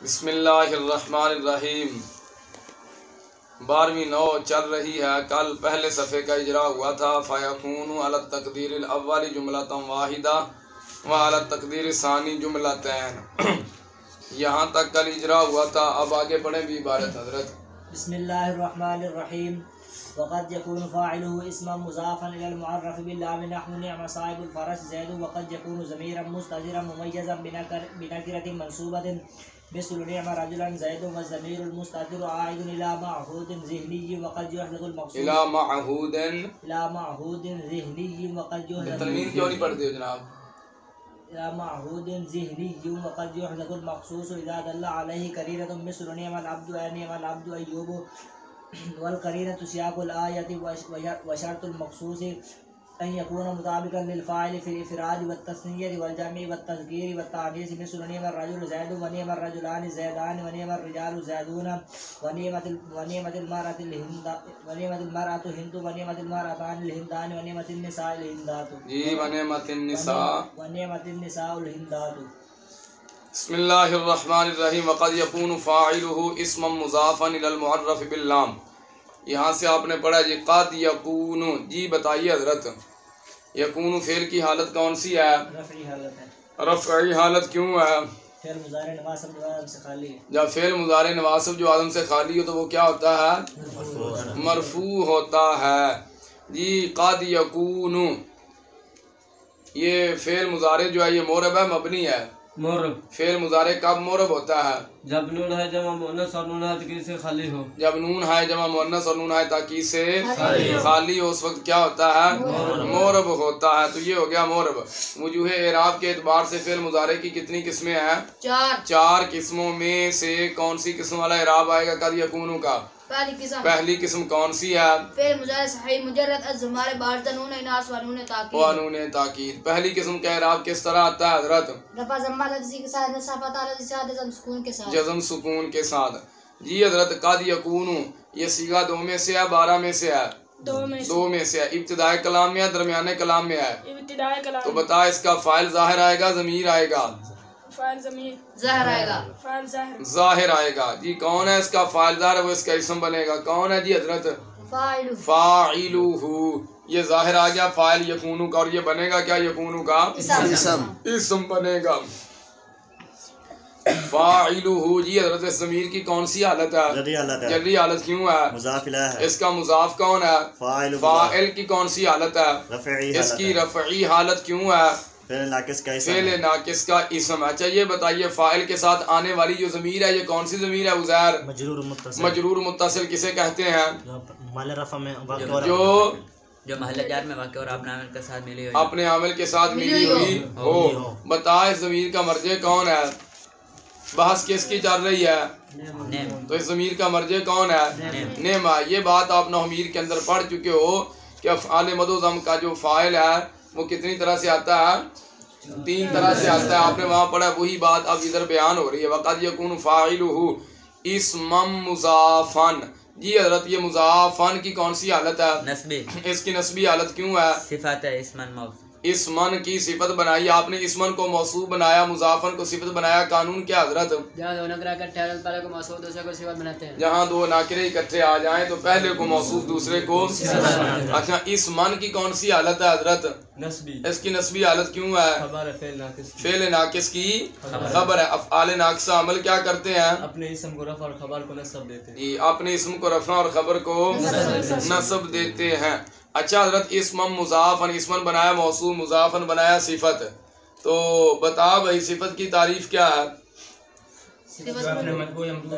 बिस्मिल्लाहिर्रहमानिर्रहीम। 12वीं नौ चल रही है। कल पहले सफ़े का इजरा हुआ था। फ़यकूनु अला तक़दीरिल अव्वली जुमलतन वाहिदा व अला तक़दीर सानी जुमलतैन। यहाँ तक कल इजरा हुआ था। अब आगे बढ़े भी इबारत हज़रत। बिस्मिल्लाहिर्रहमानिर्रहीम। वक़द यकूनु फ़ाइलुहु इस्मन मुज़ाफ़न इलल मुअर्रफ़ बिल्लाम नहनु निअम साहिबुल फ़रस ज़ैद वक़द यकूनु ज़मीरन मुस्ततिरन मुमय्यज़न बिनकिरतिन मंसूबतिन मिस्लु निअम रजुलन ज़ैदुन व ज़मीरुल मुस्ततिरु आइदुन इला मअहूदिन ज़िहनिय्यिन वक़द युहज़फ़ुल मक़सूद इला मअहूदिन ज़िहनिय्यिन वक़द तनवीन क्यों नहीं पढ़ते हो जनाब? इला मअहूदिन ज़िहनिय्यिन वक़द युहज़फ़ुल मक़सूस इज़ा दल्ला अलैहि क़रीनतुन मिस्लु निअमल अब्दु अय्यूबु वल करीनतु सियाकुल आयति व शर्तुल मख़सूस अन यकून मुताबिकन लिल फ़ाइल फिल इफ़राद व तस्नियति वल जमी व तज़कीर व तानीस मिस्लु निअमर रजुल ज़ैदुन व निअमर रजुलानि ज़ैदान व निअमर रिजालु ज़ैदून व निअमतिल मरअतु हिंदु व निअमतिल मरअतानि हिंदान व निअमतिन निसाइल हिंदातु। जी व निअमतिन निसाउल हिंदातु। बिस्मिल्लाहिर्रहमानिर्रहीम। वक़द यकूनु फ़ाइलुहु इस्मन मुज़ाफ़न इलल मुअर्रफ़ बिल्लाम। यहाँ से आपने पढ़ा जी क़द यकूनु। जी बताइए हज़रत, यकूनु फ़ेल की हालत कौन सी है? रफ़ई हालत क्यों है? फ़ेल मुज़ारे नवासिब जो आदम से खाली है। जब फ़ेल मुज़ारे नवासिब जो आदम से खाली हो तो वो क्या होता है? मरफू होता है। जी क़द यकूनु, ये फ़ेल मुज़ारे जो है ये मोरब है मबनी है? मोरब। फ़ेल मुज़ारे कब मोरब होता है? जब नून है जमा मुअन्नस और नून है ताकीद से खाली हो। जब नून है जमा मुअन्नस और नून है ताकीद से खाली हो उस वक्त क्या होता है? मोरब होता है। तो ये हो गया मोरब। वजूहे एराब के एतबार से फ़ेल मुज़ारे की कितनी किस्में हैं? चार किस्मों में से कौन सी किस्म वाला एराब आएगा कद यकूनु का? पहली किस्म कौन सी है? फ़ेल मुज़ारे सही मुजर्रद अज़मारे बारिज़ नून इनास व नून ताकीद। व नून ताकीद। पहली किस्म का एराब किस तरह आता है हज़रत? रफ़ा ज़म्मा लज़ी के साथ नस्ब फ़तह लज़ी के साथ जज़म सुकून के साथ। जज़म सुकून के साथ। जी हज़रत कद यकूनु ये सीगा 2 में से है 12 में से है? 2 में से है। इब्तिदाई कलाम में है दरमियाने कलाम में है? इब्तिदाई कलाम। तो बता इसका फ़ाइल ज़ाहिर आएगा ज़मीर आएगा? ज़ाहिर आएगा। ज़ाहिर आएगा। जी कौन है इसका फ़ाइल ज़ाहिर, वो इसका इसम बनेगा। कौन है जी हज़रत? फ़ाइलुहु। ये ज़ाहिर आ गया फ़ाइल यकूनु का और ये बनेगा क्या यकूनु का? इसम बनेगा। फ़ाइलुहु। जी हज़रत ज़मीर की कौन सी हालत है? जर्री हालत क्यों है? इसका मुज़ाफ कौन है? फ़ाइल की कौन सी हालत है? इसकी रफ़ई हालत क्यों है? फ़ेल नाकिस का इसम। अच्छा ये बताइए फ़ाइल के साथ आने वाली जो ज़मीर है ये कौन सी ज़मीर है उज़ैर? मजरूर मुत्तसिल किसे कहते हैं? जो महल जार में वाक़ और अपने आमिल के साथ मिली हुई, अपने आमिल के साथ मिली हुई हो। बताए ज़मीर का मर्जे कौन है? बहस किसकी चल रही है? तो इस ज़मीर का मर्जे कौन है? नेमा। ये बात आप नहमीर के अंदर पढ़ चुके हो कि अफ़आल मदोज़म का जो फ़ाइल है वो कितनी तरह से आता है? 3 तरह से आता है। आपने वहाँ पढ़ा, वही बात अब इधर बयान हो रही है। वक़द यकूनु फ़ाइलुहु इस्मम मुज़ाफ़न। जी हज़रत ये मुज़ाफ़न की कौन सी हालत है? नस्बी। इसकी नस्बी हालत क्यों है? सिफ़ात है इस्मन मौसूफ। इसमन की सिफत बनाई आपने, इसमन को मौसूफ बनाया, मुज़ाफ़न को सिफत बनाया। कानून क्या हज़रत? जहाँ 2 नकरा इकट्ठे आ जाए पहले को मौसूफ दूसरे को सिफत बनाते हैं। जहाँ 2 नाकिरे इकट्ठे आ जाएं तो पहले को मौसूफ दूसरे को। अच्छा इसमन की कौन सी हालत है हज़रत? नस्बी। इसकी नस्बी हालत क्यों है? फ़ेल नाकिस की खबर है। अफ़आल नाकिसा अमल क्या करते हैं? अपने इसम को रफ़ और खबर को नस्ब देते हैं। जी अपने इसम को रफ़ा और खबर को नस्ब देते हैं। अच्छा हज़रत इसमम मुज़ाफ़न, इसमन बनाया मौसूफ, मुज़ाफ़न बनाया सिफत। तो बता भाई सिफत की तारीफ क्या है?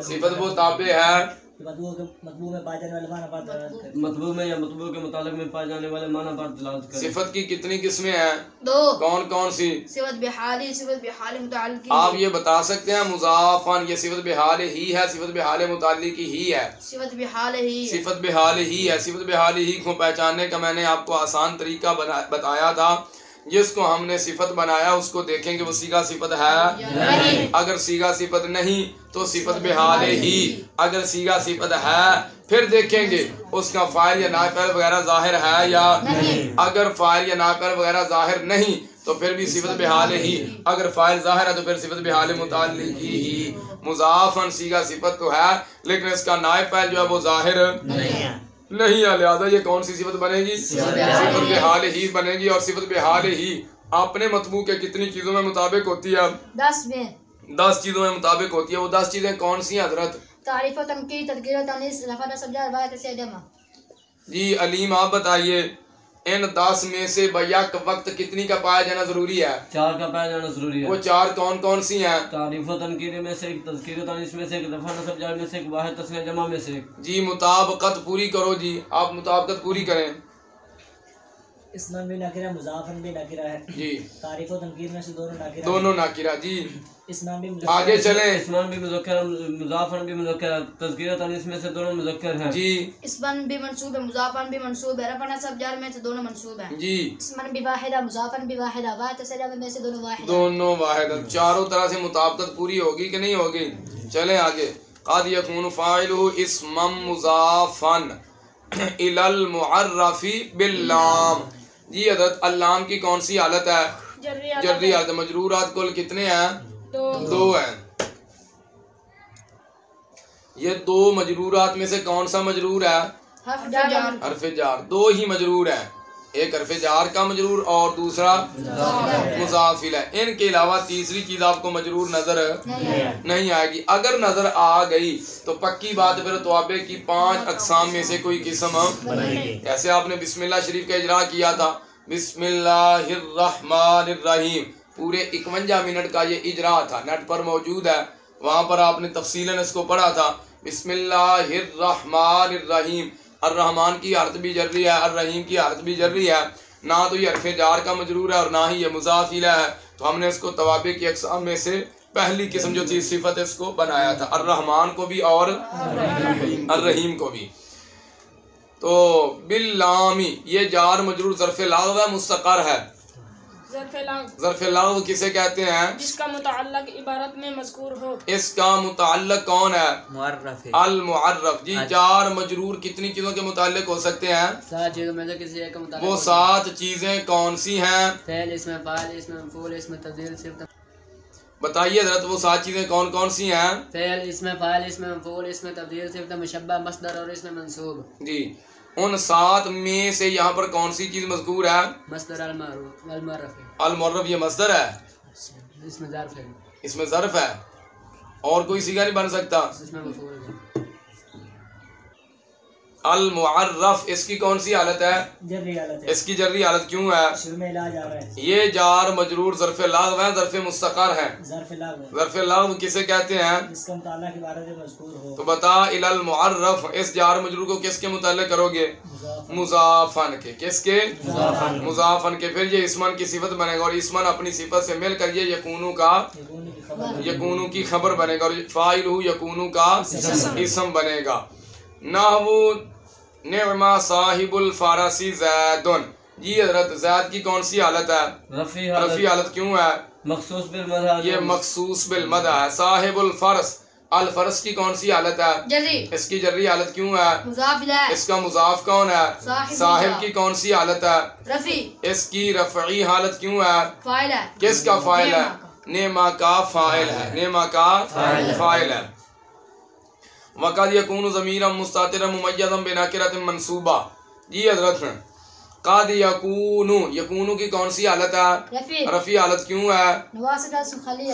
सिफत वो ताबे है मतबू में पाए जाने वाले माना पर मतबू में या मतबू के मुतालिक में पाए जाने वाले माना पर दलालत करे। सिफत की कितनी किस्में हैं? 2। कौन कौन सी? सिफत बिहाली, सिफत बिहाल मुताल्लिकी। आप ये बता सकते हैं मुज़ाफ़न ये सिफत बिहाल ही है, सिफत बिहाल मुताल्लिकी ही है? सिफत बिहाल ही है। सिफत बिहाल ही है। सिफत बिहाल ही को पहचानने का मैंने आपको आसान तरीका बताया था। जिसको हमने सिफत बनाया उसको देखेंगे वो सीगा सिफत है। अगर सीगा सिफत नहीं तो सिफत बिहाल ही। अगर सीगा सिफत है फिर देखेंगे उसका फ़ाइल या नाफ़िल वगैरह ज़ाहिर है या नहीं। अगर फ़ाइल या नाफ़िल वगैरह ज़ाहिर नहीं तो फिर भी सिफत बेहाल ही, अगर फाइल ज़ाहिर है तो फिर सिफत बेहाल मुताल्लिकी ही। मुज़ाफ़न सीगा सिफत तो है लेकिन इसका नायब फाइल जो है वो ज़ाहिर नहीं है, लिहाजा ये कौन सी सिफत बनेगी? सिफत बेहाल ही बनेगी। और सिफत बेहाल ही अपने मतबू के कितनी चीज़ों में मुताबिक होती है? 10 चीज़ों में मुताबिक होती है। वो 10 चीज़ें कौन सी हैं हजरत? तारीफ, तनकीर, तज़किर, तनीस, रफ़ा, नस्ब, जार, वाहिद, तस्नीया। जी अलीम आप बताइए इन 10 में से बैक वक्त कितनी का पाया जाना जरूरी है? 4 का पाया जाना जरूरी है। वो 4 कौन कौन सी हैं? तारीफ और तनकीर में से एक, तज़किर और तानीस में से एक, रफ़ा नस्ब जार में से एक, वाहिद तस्नीया जमा में से एक। जी मुताबकत पूरी करो जी, आप मुताबकत पूरी करें। इसमन भी नाकिरा, मुज़ाफ़न भी नाकिरा है जी। तारीफ और तनकीर में से दोनों दोनों नाकिरा। जी इसमन भी आगे चलें। इसमान भी मुज़क्कर, मुज़ाफ़न भी मुज़क्कर, तज़किर और तानीस में से दोनों मुज़क्कर हैं। जी इसमन भी मंसूब है, मुज़ाफ़न भी मंसूब है, रफ़ा नस्ब जार में से दोनों मंसूब हैं। जी इसमन भी वाहिदा, मुज़ाफ़न भी वाहिदा, वाहिद तस्नीया में से दोनों वाहिदा। दोनों वाहिद। चारों तरह से मुताबकत पूरी होगी कि नहीं होगी? चलें आगे। क़द यकूनु फ़ाइलुहु इस्मम मुज़ाफ़न इलल मुअर्रफ़ी बिल्लाम। जी हज़रत अल्लाम की कौन सी हालत है? जर्री हालत। मजरूरात कुल कितने हैं? 2 हैं। ये 2 मजरूरात में से कौन सा मजरूर है? हरफ जार। 2 ही मजरूर है, एक हरफ जार का मजरूर और दूसरा मुज़ाफ़िल है। इनके अलावा तीसरी चीज आपको मजरूर नजर नहीं आएगी। अगर नजर आ गई तो पक्की बात फिर तवाबे की 5 अक़साम में से कोई किस्म जैसे आपने बिस्मिल्लाह शरीफ का इजरा किया था, बिस्मिल्लाहिर्रहमानिर्रहीम, पूरे 51 मिनट का ये इजरा था, नेट पर मौजूद है, वहाँ पर आपने तफसीलन इसको पढ़ा था। बिस्मिल्लाहिर्रहमानिर्रहीम, अर्रहमान की हालत भी जर्री है, अर्रहीम की हालत भी जर्री है। ना तो ये हरफ जार का मजरूर है और ना ही ये मुज़ाफ़िल है, तो हमने इसको तवाबे की अक़साम में से पहली किस्म जो थी सिफत इसको बनाया था, अर्रहमान को भी और अर्रहीम को भी। तो बिल्लामी ये जार मजरूर ज़र्फ़ लागव है, मुस्तक़र है। ज़र्फ़ लागव किसे कहते हैं? जिसका मुतअल्लिक़ इबारत में मज़कूर हो। इसका मुतअल्लिक़ कौन है? मुअर्रफ़ है। अल मुअर्रफ़। जी जार मजरूर कितनी चीज़ों के मुताल्लिक़ हो सकते हैं? 7 चीज़ों में से किसी एक का मुताबिक। वो 7 चीज़ें कौन सी हैं? फ़ेल, इसमें फ़ाइल, इसमें मफ़ऊल, इसमें तब्दील, सिफ़त। बताइए ज़रा, वो 7 चीज़ें कौन कौन सी हैं? फ़ेल, इसमें फ़ाइल, इसमें मफ़ऊल, इसमें तब्दील, सिफ़त, मुशब्बह, मस्दर और इसमें मंसूब। जी उन 7 में से यहाँ पर कौन सी चीज़ मज़कूर है? मस्दर अल-मुअर्रफ़। अल-मुअर्रफ़ ये मस्दर है, इसमें ज़र्फ़ है, इसमें ज़र्फ़ है और कोई सीगा नहीं बन सकता। इसमें मफ़ऊल है। अल-मुअर्रफ़ इसकी कौन सी हालत है? जर्री हालत है। इसकी जर्री हालत क्यों है? शुरू में इलाज आ रहा है। ये जार मजरूर ज़र्फ़ लागव है, ज़र्फ़ मुस्तक़र है। ज़र्फ़ लागव ज़र्फ़ लागव किसे कहते हैं? जिसका मुताल्लिक़ इबारत में मज़कूर हो। तो बता इलल मुअर्रफ़, इस जार मजरूर को किसके मुताल्लिक़ करोगे? मुज़ाफ़न के। किसके? मुज़ाफ़न के। फिर ये इस्मन की सिफत बनेगा और इस्मन अपनी सिफत से मिलकर ये यकूनु का यकूनु की खबर बनेगा और फ़ाइलहु यकूनु का इस्म बनेगा। नहवु निअमा साहिबुल फ़ारसी ज़ैदुन। जी हज़रत ज़ैद की कौन सी हालत है? रफ़ी हालत क्यों है? मखसूस बिल मदह। ये मखसूस बिल मदह है। साहिबुल फ़रस, अल फ़रस की कौन सी हालत है? जर्री। इसकी जर्री हालत क्यों है? मुज़ाफ़िल है। इसका मुज़ाफ़ कौन है? साहिब की कौन सी हालत है? रफ़ी। इसकी रफ़ई हालत क्यों है? फ़ाइल है। किसका फ़ाइल है? नेमा का फ़ाइल है, नेमा का फ़ाइल है। वक़द यकूनु ज़मीरन मुस्तातिरन मुमय्यज़न बिनाकिरतिन मंसूबा। जी हज़रत क़द यकूनु, यकूनु की कौन सी हालत है? रफ़ी हालत क्यों है?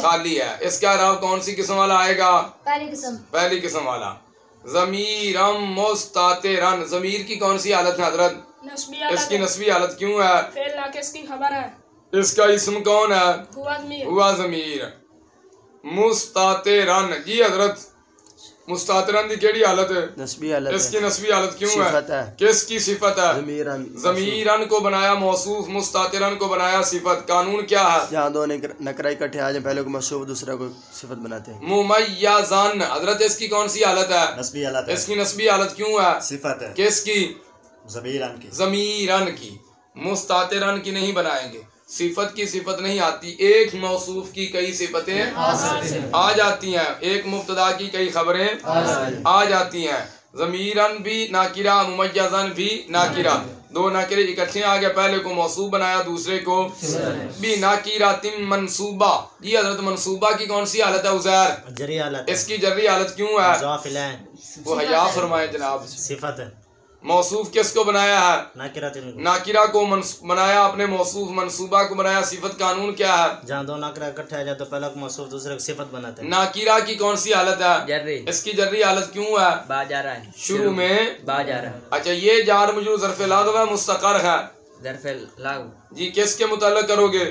खाली है। इसका इराब कौन सी किस्म वाला आएगा? पहली किस्म वाला। ज़मीरन मुस्तातिरन, ज़मीर की कौन सी हालत है हज़रत? इसकी नस्बी हालत क्यों है? फ़ेल नाक़िस की खबर है। इसका इस्म कौन है? हुआ ज़मीर। मुस्तातिरन। जी हज़रत मुस्तातिरन की केड़ी हालत है? नस्बी हालत। इसकी नस्बी हालत क्यों है? किसकी सिफत है? ज़मीरन को बनाया मौसूफ, मुस्तातिरन को बनाया सिफत। कानून क्या है? जहाँ दो नकरा इकट्ठे आ जाए, पहले को मौसूफ दूसरा को सिफत बनाते हैं। मुमय्यज़न, हज़रत इसकी कौन सी हालत है? नस्बी हालत है। इसकी नस्बी हालत क्यों है? सिफत है। किसकी? ज़मीरन की। ज़मीरन की। मुस्तातिरन की नहीं बनाएंगे, सिफत की सिफत नहीं आती। एक मौसूफ की कई सिफतें आ जाती हैं, एक मुब्तदा की कई खबरें आ जाती हैं। ज़मीरन भी नाकिरा, मुमय्यज़न भी नाकिरा, दो नाकिरे इकट्ठे आ गए, पहले को मौसूफ बनाया दूसरे को भी नाकिरातिन मनसूबा। ये हजरत मनसूबा की कौन सी हालत है उज़ैर? जरी हालत। इसकी जर्री हालत क्यों है? मुज़ाफ़ इलैह। वो हया फरमाए जनाब। सिफत है। मौसूफ किसको बनाया है? नाकिरातिन। नाकिरा को बनाया आपने, मौसूफ मनसूबा को बनाया। सिफत कानून क्या है? जहाँ दो नाकिरा इकट्ठे आ जाए तो पहला को मौसूफ दूसरे को सिफत बनाते हैं। नाकिरा की कौन सी हालत है? जर्री। इसकी जर्री हालत क्यों है? बा जा रहा है शुरू में बा जा रहा है। अच्छा, ये जार मजरूर ज़र्फ़े लागव है, मुस्तक़र है ज़र्फ़े लागू जी। किसके मुताल्लिक़ करोगे?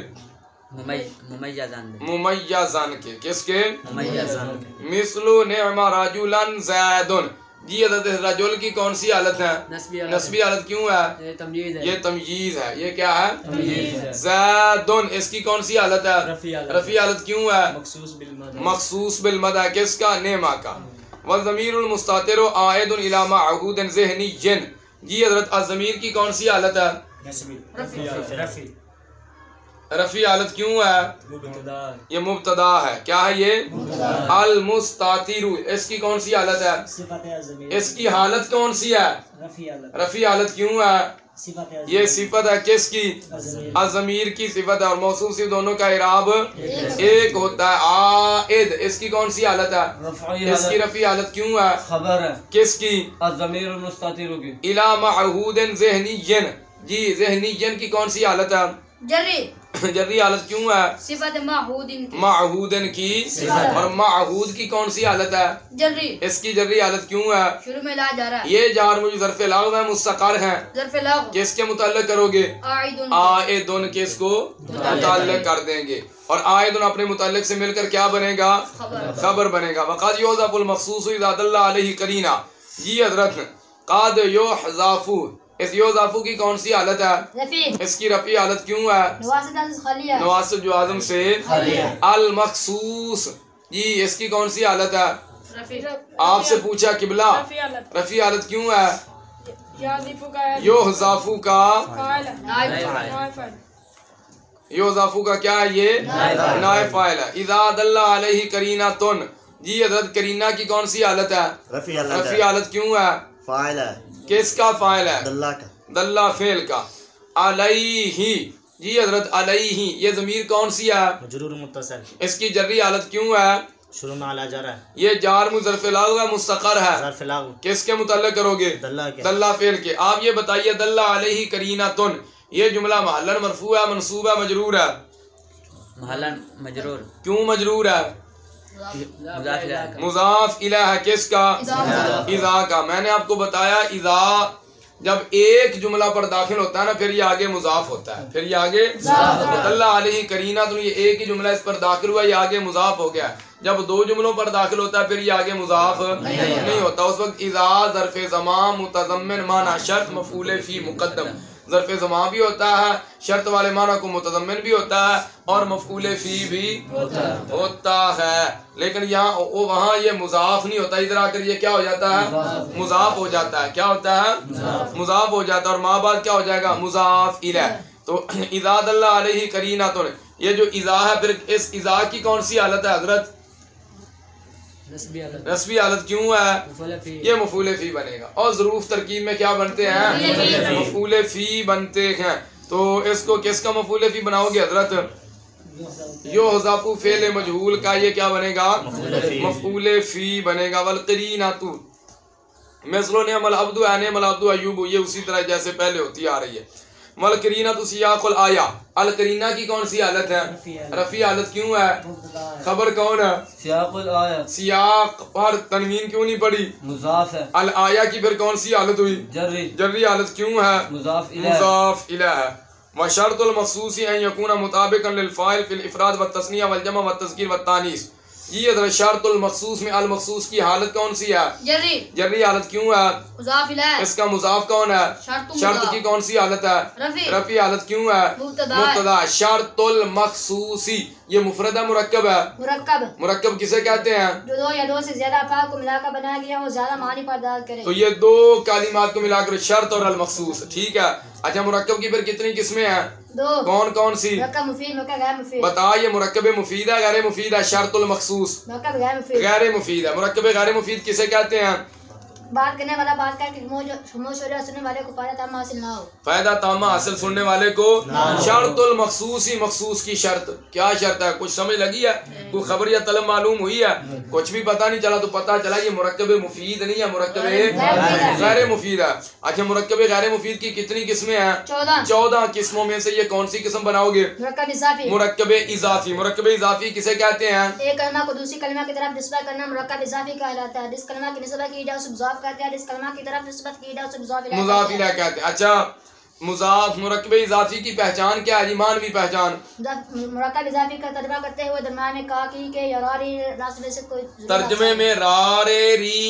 मुमय्यज़ान में। मुमय्यज़ान के। किसके? मुमय्यज़ान। मिस्लु निअमा रजुलन ज़ैदुन। जी हज़रत रजुल की कौन सी हालत है? नस्बी हालत क्यों है? ये तमयीज़ है। ये तमयीज़ है। ये क्या है? तमयीज़ है। ज़ैदुन, इसकी कौन सी हालत है? रफ़ी हालत क्यों है? मखसूस बिल मदा। किसका? नेमा का। व ज़मीरुल मुस्तातिरु आइदुन इला मअहूदिन ज़हनिय्यन। जी हज़रत अज़मीर की कौन सी हालत है? रफ़ी हालत क्यों है? ये मुब्तदा है। क्या है ये? अल मुस्तातिरु। इसकी कौन सी हालत है? सिफत है ज़मीर। इसकी हालत कौन सी है? रफ़ी हालत। रफ़ी हालत क्यों है? सिफत है ये सिफत है। किसकी? अज़मीर की सिफत है। और मौसूफ से दोनों का इराब एक होता है। आइद, इसकी कौन सी हालत है? इसकी रफ़ी हालत क्यों है? खबर है। किसकी? अज़मीरुल मुस्तातिरु की। इला मअहूदिन ज़हनिय्यन। जी, ज़हनिय्यन की कौन सी हालत है? जर्री। जर्री हालत क्यों है? सिफत माहूदिन की। माहूदन की। और माहूद की कौन सी हालत है? जर्री। इसकी जर्री हालत क्यों है? शुरू में ला जा रहा है। ये जार मुझे ज़र्फ़े लागव है, मुस्तक़र है। ज़र्फ़े लागू। किसके मुताल्लिक़ करोगे? आइदुन। आइदुन किसको मुताल्लिक़ कर देंगे। और आइदुन अपने मुताल्लिक़ से मिलकर क्या बनेगा? खबर बनेगा। वक़द युज़फ़ुल मख़सूस इज़ा दल्ला अलैहि करीना। जी हज़रत क़द युज़फ़ु, इस युज़फ़ु की कौन सी हालत है? रफ़ी। इसकी रफ़ी हालत क्यों है? नवासिब जो आज़म से अल मख़सूस। जी, इसकी कौन सी हालत है? आपसे पूछा किबला, रफ़ी हालत क्यों है? युज़फ़ु का। युज़फ़ु का क्या है? ये नाइब फ़ाइल है। इज़ा दल्ला अलैहि करीनातुन। जी हज़रत करीना की कौन सी हालत है? रफ़ी हालत क्यों है? फाइल है। किसका फाइल है? दल्ला का। दल्ला फेल का। अलैहि। जी हज़रत अलैहि, ये ज़मीर कौन सी है? मजरूर मुत्तसिल। इसकी जर्री हालत क्यों है? शुरू में आला जा रहा है। ये जार मुज़र्फ़े लागू है, मुस्तक़र है। ज़र्फ़े लागू। किसके मुताल्लिक़ करोगे? दल्ला के। दल्ला फेल के। आप ये बताइए, दल्ला अलैहि करीनातुन, ये जुमला महल्लन मरफ़ू है, मनसूब है, मजरूर है? महल्लन मजरूर। क्यों मजरूर है? मुज़ाफ़ इलैह है। किसका? इज़ा का। मैंने आपको बताया, इज़ा जब एक जुमला पर दाखिल होता है ना, फिर ये आगे मुज़ाफ़ होता है। फिर ये आगे दल्ला अलैहि करीना, तो ये एक ही जुमला इस पर दाखिल हुआ, ये आगे मुज़ाफ़ हो गया। जब दो जुमलों पर दाखिल होता है, फिर ये आगे मुज़ाफ़ नहीं होता। उस वक्त इज़ा ज़र्फ़े ज़मान मुतज़म्मिन माना शर्त मफ़ूल फ़ी मुक़द्दम। ज़र्फ़े ज़मान भी होता है, शर्त वाले माना को मुतज़म्मिन भी होता है, और मफ़ूल फ़ी भी होता है। लेकिन यहाँ वहाँ ये मुज़ाफ़ नहीं होता। इधर आकर ये क्या हो जाता है? मुज़ाफ़ हो जाता है। क्या होता है? मुज़ाफ़ हो जाता है। और माँ बाद क्या हो जाएगा? मुज़ाफ़ इलैह। तो इज़ा दल्ला अलैहि करीना, तो ये जो इज़ा है, फिर इस इज़ा की कौन सी हालत है हज़रत? नस्बी हालत क्यों है? ये मफ़ूल फ़ी बनेगा। और ज़रूफ़ तरकीब में क्या बनते हैं? मफ़ूल फ़ी बनते हैं। तो इसको किसका मफ़ूल फ़ी बनाओगे हज़रत? युज़फ़ु फ़ेल मजहूल का ये क्या बनेगा? मफ़ूल फ़ी बनेगा। वल क़रीनातु मिस्लु निअमल अब्दु निअमल अब्दु अय्यूब, ये उसी तरह जैसे पहले होती आ रही है। वल क़रीनातु सियाक़ुल आया। अल क़रीना की कौन सी हालत है? रफ़ी हालत क्यों है? खबर कौन है? सियाक़ुल आया। सियाक़ पर तनवीन क्यों नहीं पड़ी? मुज़ाफ़ है। अल आया की फिर कौन सी हालत हुई? जर्री। जर्री हालत क्यों है? मुज़ाफ़ इलैह। मुज़ाफ़ इलैह है। व शर्तुल मख़सूसी अन यकूना मुताबिक़न लिल फ़ाइल फ़िल इफ़राद व तस्निया वल जमा व तज़कीर व तानीस। ये हज़रत शर्तुल मख़सूस में अल मख़सूस की हालत कौन सी है? जर्री। जर्री हालत क्यों है? मुज़ाफ़ इलैह। इसका मुज़ाफ़ कौन है? शर्त की कौन सी हालत है? रफ़ी हालत क्यों है? मुब्तदा। शर्तुल मख़सूसी ये मुफ़रद है, मुरक्कब है? मुरक्कब। मुरक्कब किसे कहते हैं? जो दो या दो से ज्यादा अफ़ाल को मिलाकर बनाया गया हो, ज्यादा मानी पर्दाद करे। तो ये दो कालिमात को मिलाकर शर्त और अल मख़सूस। ठीक है। अच्छा, मुरक्कब की फिर कितनी किस्में हैं? दो। कौन कौन सी? मुरक्कब मुफीद, मुरक्कब गैर मुफीद। बता, ये मुरक्कब मुफीद है, गैर मुफीद है? शर्तुल मख़सूस मुरक्कब गैर मुफीद। गैर मुफीद है। मुरक्कब गैर मुफीद किसे कहते हैं? बात करने वाला बात कर खामोश हो जाए, सुनने वाले को फायदा तामा हासिल ना हो। फायदा तामा हासिल सुनने वाले को। शर्तुल मखसूस ही मखसूस की शर्त, क्या शर्त है? कुछ समझ लगी है? कोई खबर या तलब मालूम हुई है? कुछ भी पता नहीं चला तो पता चला ये मुरक्कब मुफीद नहीं है, मुरक्कब गैर मुफीद है। अच्छा, मुरक्कब गैर मुफीद की कितनी किस्में हैं? 14 किस्मों में से ये कौन सी किस्म बनाओगे? मुरक्कब इजाफी। मुरक्कब इजाफी किसे कहते हैं? एक कलमा को दूसरी कलमा की तरफ निस्बत करना मुरक्कब इजाफी कहलाता है। जिस कलमा की निस्बत की जाए उसे मुज़ाफ कहते हैं, जिस कलमा की तरफ निस्बत की जाए उसे मुज़ाफ इलैह कहते हैं। अच्छा, मुज़ाफ मुरक्कब इजाफी की पहचान क्या है? मानवी पहचान। मुरक्कब इजाफी का तर्जुमा करते हुए दरमियान में का की के या रारी रास में से कोई तर्जुमे में रा रे री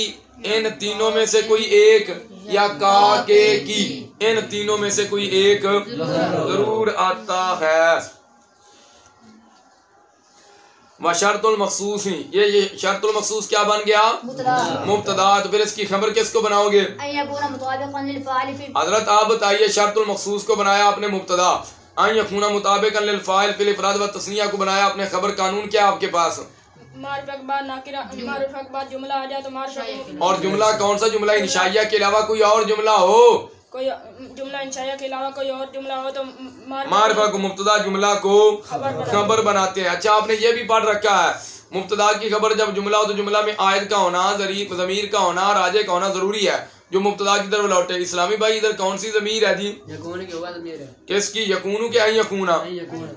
इन तीनों में से कोई एक या का के की इन तीनों में से कोई एक जरूर आता है। शर्तुल मखसूस ही ये शर्तुल मखसूस क्या बन गया? मुब्तदा। तो फिर इसकी खबर किसको बनाओगे? हजरत आप बताइए, शर्तुल मखसूस को बनाया आपने मुब्तदा, अन यकूना मुताबिकन लिल फाइल फिल इफराद व तस्निया को बनाया आपने खबर। कानून क्या आपके पास? मारिफा के बाद नाकिरा, मारिफा के बाद जुमला आ जाए तो मारिफा। और जुमला कौन सा? जुमला इंशाइया के अलावा कोई और जुमला हो? कोई जुमला इंशाइया के अलावा कोई और जुमला हो तो मारिफा को मुब्तदा, जुमला को खबर बनाते हैं। अच्छा, आपने ये भी पढ़ रखा है मुब्तदा की खबर जब जुमला हो तो जुमला में आयत का होना, ज़मीर का होना, राजे का होना जरूरी है जो मुब्तदा की तरफ लौटे। इस्लामी भाई इधर कौन सी ज़मीर है जी? किसकी? यकूनु के अन यकूना?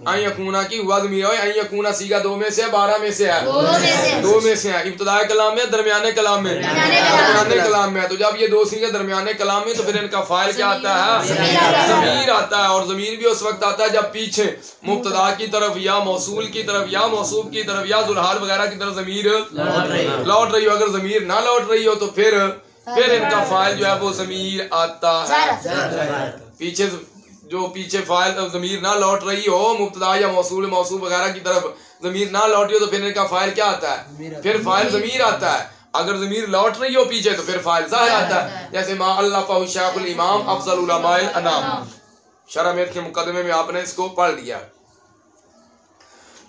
अन यकूना की हुआ ज़मीर है। अन यकूना सीगा 2 में से है, 12 में से है? 2 में से है। इब्तिदाई कलाम में, दरमियाने कलाम में? दरमियाने कलाम में है। तो जब ये 2 सीगे दरमियाने कलाम में तो फिर इनका फाइल क्या आता है? ज़मीर आता है। और ज़मीर भी उस वक्त आता है जब पीछे मुब्तदा की तरफ या मौसूल की तरफ या मौसूफ की तरफ या ज़ुलहाल वगैरह की तरफ ज़मीर लौट रही हो। अगर ज़मीर ना लौट रही हो तो फिर इनका फाइल जो है वो ज़मीर आता है। पीछे जो पीछे फाइल ज़मीर ना लौट रही हो, मुब्तदा या मौसूल मौसूफ वगैरह की तरफ ज़मीर ना लौटी हो तो फिर इनका फाइल क्या आता है? फिर फाइल ज़मीर आता है। अगर ज़मीर लौट रही हो पीछे तो फिर फाइल ज़ाहिर आता है। जैसे मा अल्लाफ़हु शेखुल इमाम अफ़ज़ल उलमाइल अनाम, शरमेत के मुकदमे में आपने इसको पढ़ लिया।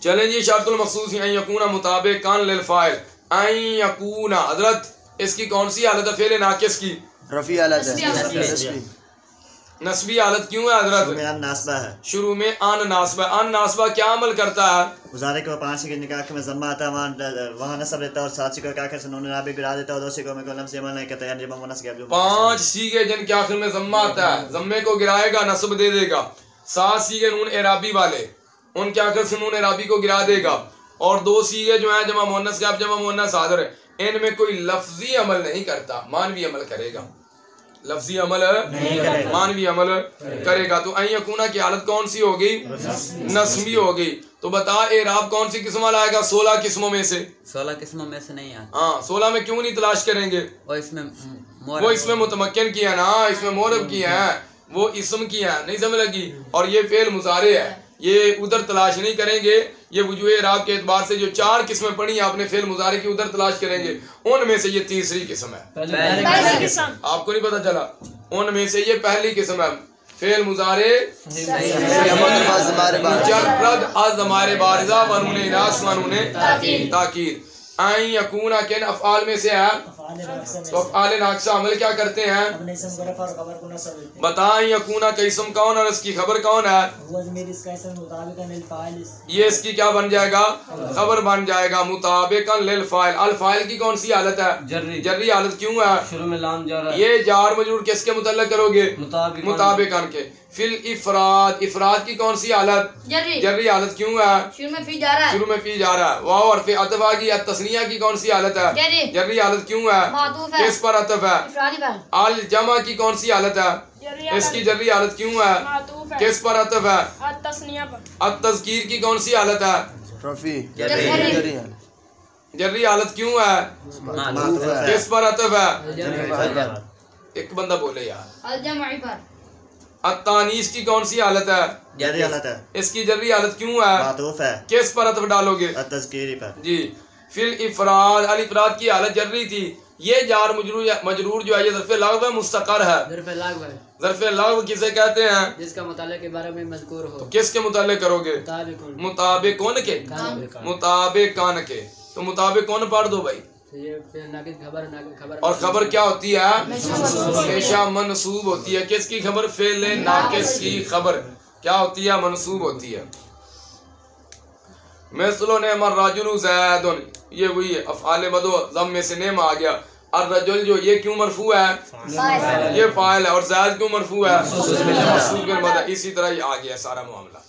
चलें जी, शर्तुल मखसूस अन यकूना मुताबिकन लिल फाइल। अन यकूना हजरत इसकी कौन सी हालत है? फेल नाकिस की रफी हालत है। नस्बी हालत क्यों है हजरत? नासबा है। शुरू में अन नासबा। अन नासबा क्या अमल करता है? गुजारे को 5 के निकाह में जम्मा आता है, वहाँ नस्ब रहता है और 7 को आखिर से नून नाबी गिरा देता है और 2 को में कलम से अमल नहीं करता है। जब मुनस के 5 सीगे जिनके आखिर में जम्मा आता है, जम्मे को गिराएगा, नस्ब दे देगा। 7 सीगे नून एराबी वाले, उनके आखिर से नून एराबी को गिरा देगा। और 2 सीगे जो है जमा मुन्नस गैब जमा मुन्नस हाजिर है, इनमें कोई लफ्जी अमल नहीं करता, मानवी अमल करेगा। लफ्जी अमल नहीं करेगा, मानवी अमल करेगा। तो अन यकूना की हालत कौन सी होगी? नस्बी होगी। तो बता एराब कौन सी किस्म लाएगा? 16 किस्मों में से। 16 किस्मों में से नहीं आता। हाँ, 16 में क्यों नहीं तलाश करेंगे? वो इसमें मुतमक्किन किया ना, इसमें मोरब किया है, वो इसम किया है, नहीं समझ लगी। और ये फेल मुजारे है, ये उधर तलाश नहीं करेंगे। ये वजूह एराब के एतबार से जो 4 किस्में पढ़ी हैं आपने फेल मुजारे की, उधर तलाश करेंगे। उनमें से ये तीसरी किस्म है। आपको नहीं पता चला? उनमें से ये पहली किस्म है। फेल मुजारे मुजर्रद अज़ ज़मारे बारिज़ा वनून इनास वनून ताकीद। अन यकूना के अफ़आल में से है, तो अफ़आल नाक़िसा अमल क्या करते हैं? बताएं यकूना का इस्म कौन और इसकी खबर कौन है? ये इसकी क्या बन जाएगा? खबर बन जाएगा। मुताबिकन लिल फाइल। अल फाइल की कौन सी हालत है? जर्री हालत क्यों है? शुरू में लाम जा रहा है। ये जार मजरूर किसके मुतल्लिक करोगे? मुताबिकन के। फिल इफराद, इफराद की कौन सी हालत? जर्री हालत क्यों है? शुरू में फी जा रहा है। शुरू में फी जा रहा है। वाव और फिर अतफा की तस्निया की कौन सी हालत है? जर्री हालत क्यों है? किस पर अतफ है? अल जमा की कौन सी हालत है? इसकी जर्री हालत क्यों है? किस पर अतफ है? अत तज़कीर की कौन सी हालत है? जर्री हालत क्यों है? किस पर अतफ है? एक बंदा बोले यार। अत्तानीस की कौन सी हालत है? जर्री हालत है। इसकी जर्री हालत क्यों है? मातूफ है। किस पर अतफ डालोगे? तज़कीर पर जी। फिल इफराद, अल इफराद की हालत जर्री थी। ये जार मजरूर जो है ये ज़र्फ़े लग़्व है, मुस्तक़र है। ज़र्फ़े लग़्व किसे कहते हैं? जिसका मुताल्लिक़ के बारे में मज़कूर हो। तो किसके मुताल्लिक़ करोगे? मुताबिकुन के। मुताबिकान के। तो मुताबिकुन पढ़ दो भाई। तो ये फिर नाकिस खबर और खबर क्या होती है? हमेशा मनसूब होती है। किसकी खबर? फेले नाकिस की खबर क्या होती है? मनसूब होती है। मिसलो ने मर राजुल ज़ैदुन, ये वही है अफ़आल मदो ज़म में से नेम आ गया। और रजुल जो ये क्यों मरफू है? ये फाइल है। और ज़ैद क्यों मरफू है? इसी तरह ही आ गया सारा मामला।